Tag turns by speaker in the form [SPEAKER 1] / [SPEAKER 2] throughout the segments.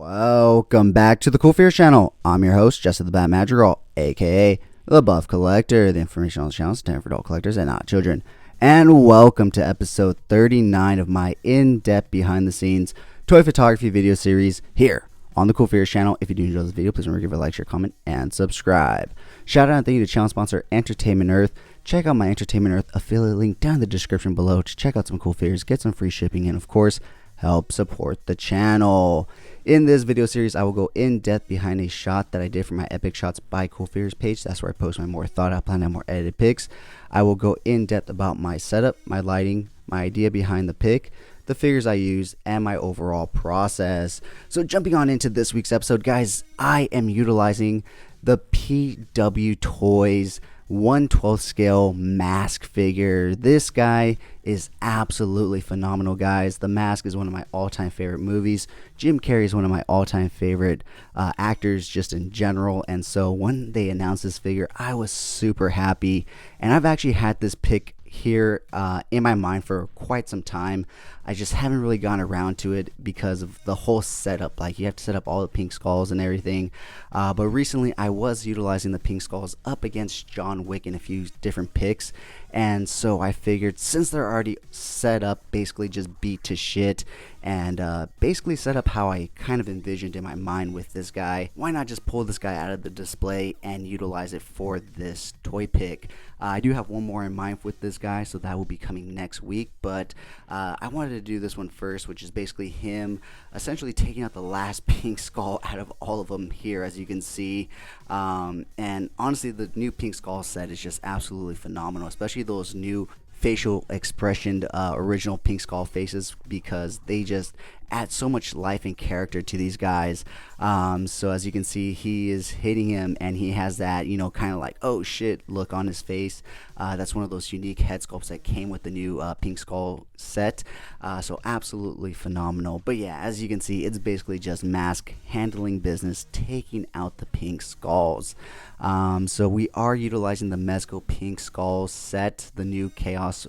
[SPEAKER 1] Welcome back to the Cool Fears channel. I'm your host, Jesse the Bat Madrigal, aka the Buff Collector. The information on the channel is intended for adult collectors and not children. And welcome to episode 39 of my in-depth behind-the-scenes toy photography video series here on the Cool Fears channel. If you do enjoy this video, please remember to give it a like, share, comment, and subscribe. Shout out and thank you to channel sponsor Entertainment Earth. Check out my Entertainment Earth affiliate link down in the description below to check out some cool figures, get some free shipping, and of course, help support the channel. In this video series, I will go in depth behind a shot that I did for my Epic Shots by Cool Fears page. That's where I post my more thought out plan and more edited pics. I will go in depth about my setup, my lighting, my idea behind the pic, the figures I use, and my overall process. So jumping on into this week's episode, guys, I am utilizing the PW Toys 1/12 scale mask figure. This guy is absolutely phenomenal, guys. The Mask is one of my all-time favorite movies. Jim Carrey is one of my all-time favorite actors just in general, and so when they announced this figure, I was super happy. And I've actually had this pick here in my mind for quite some time. I just haven't really gone around to it because of the whole setup. Like, you have to set up all the pink skulls and everything, but recently I was utilizing the pink skulls up against John Wick in a few different picks, and so I figured since they're already set up, basically just beat to shit, and basically set up how I kind of envisioned in my mind with this guy, why not just pull this guy out of the display and utilize it for this toy pick. I do have one more in mind with this guy, so that will be coming next week, but I wanted to do this one first, which is basically him essentially taking out the last pink skull out of all of them here, as you can see. And honestly, the new pink skull set is just absolutely phenomenal, especially those new facial expression original pink skull faces, because they just add so much life and character to these guys. So as you can see, he is hitting him and he has that, you know, kind of like, oh shit look on his face. That's one of those unique head sculpts that came with the new pink skull set. So absolutely phenomenal. But yeah, as you can see, it's basically just Mask handling business, taking out the pink skulls. So we are utilizing the Mezco pink skull set, the new Chaos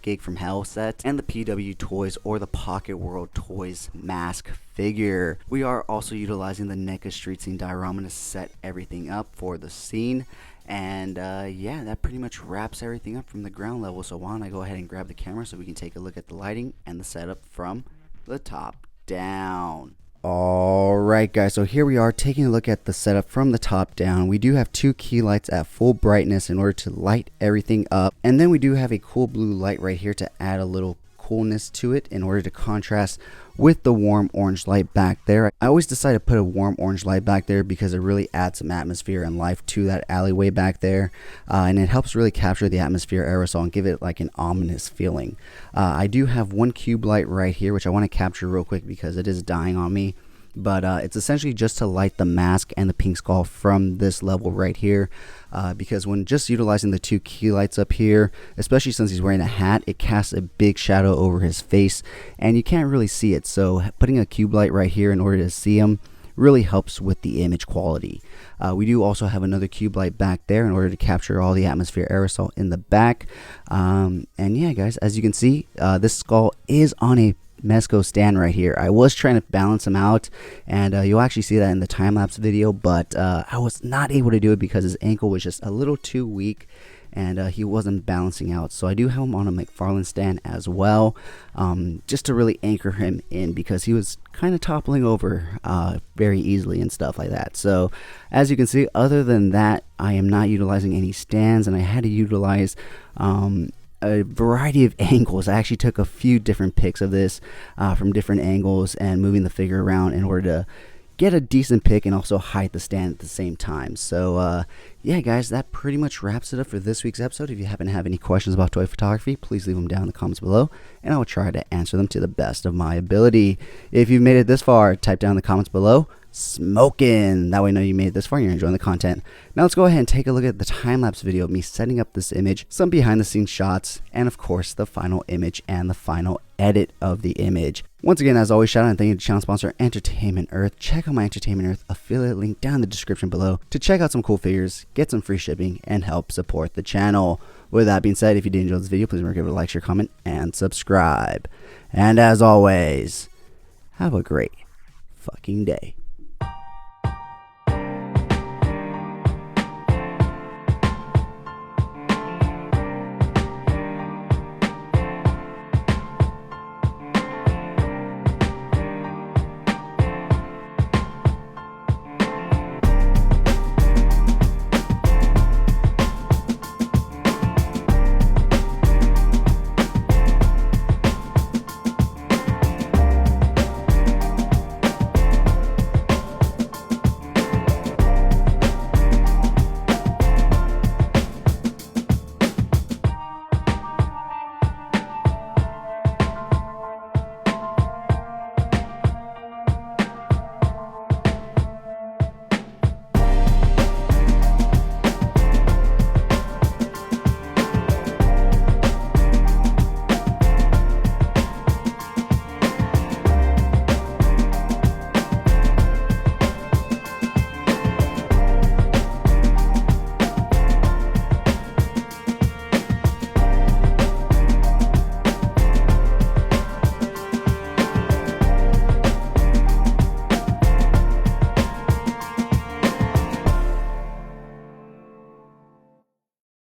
[SPEAKER 1] Gig from Hell set, and the PW Toys or the Pocket World Toys Mask figure. We are also utilizing the NECA Street Scene diorama to set everything up for the scene. And yeah, that pretty much wraps everything up from the ground level. So why don't I go ahead and grab the camera so we can take a look at the lighting and the setup from the top down. Alright guys, so here we are taking a look at the setup from the top down. We do have two key lights at full brightness in order to light everything up, and then we do have a cool blue light right here to add a little coolness to it in order to contrast with the warm orange light back there. I always decide to put a warm orange light back there because it really adds some atmosphere and life to that alleyway back there, and it helps really capture the atmosphere aerosol and give it like an ominous feeling. I do have one cube light right here which I want to capture real quick because it is dying on me. But it's essentially just to light the Mask and the pink skull from this level right here, because when just utilizing the two key lights up here, especially since he's wearing a hat, it casts a big shadow over his face and you can't really see it. So putting a cube light right here in order to see him really helps with the image quality. We do also have another cube light back there in order to capture all the atmosphere aerosol in the back. And yeah guys, as you can see, this skull is on a Mezco stand right here. I was trying to balance him out, and you'll actually see that in the time-lapse video, but I was not able to do it because his ankle was just a little too weak and he wasn't balancing out. So I do have him on a McFarlane stand as well, just to really anchor him in because he was kind of toppling over very easily and stuff like that. So as you can see, other than that, I am not utilizing any stands, and I had to utilize a variety of angles. I actually took a few different pics of this from different angles and moving the figure around in order to get a decent pic and also hide the stand at the same time. So yeah guys, that pretty much wraps it up for this week's episode. If you happen to have any questions about toy photography, please leave them down in the comments below and I will try to answer them to the best of my ability. If you've made it this far, type down in the comments below smoking. That way I know you made it this far and you're enjoying the content. Now let's go ahead and take a look at the time-lapse video of me setting up this image, some behind the scenes shots, and of course the final image and the final edit of the image. Once again, as always, shout out and thank you to channel sponsor Entertainment Earth. Check out my Entertainment Earth affiliate link down in the description below to check out some cool figures, get some free shipping, and help support the channel. With that being said, if you did enjoy this video, please remember to give it a like, share, comment, and subscribe. And as always, have a great fucking day.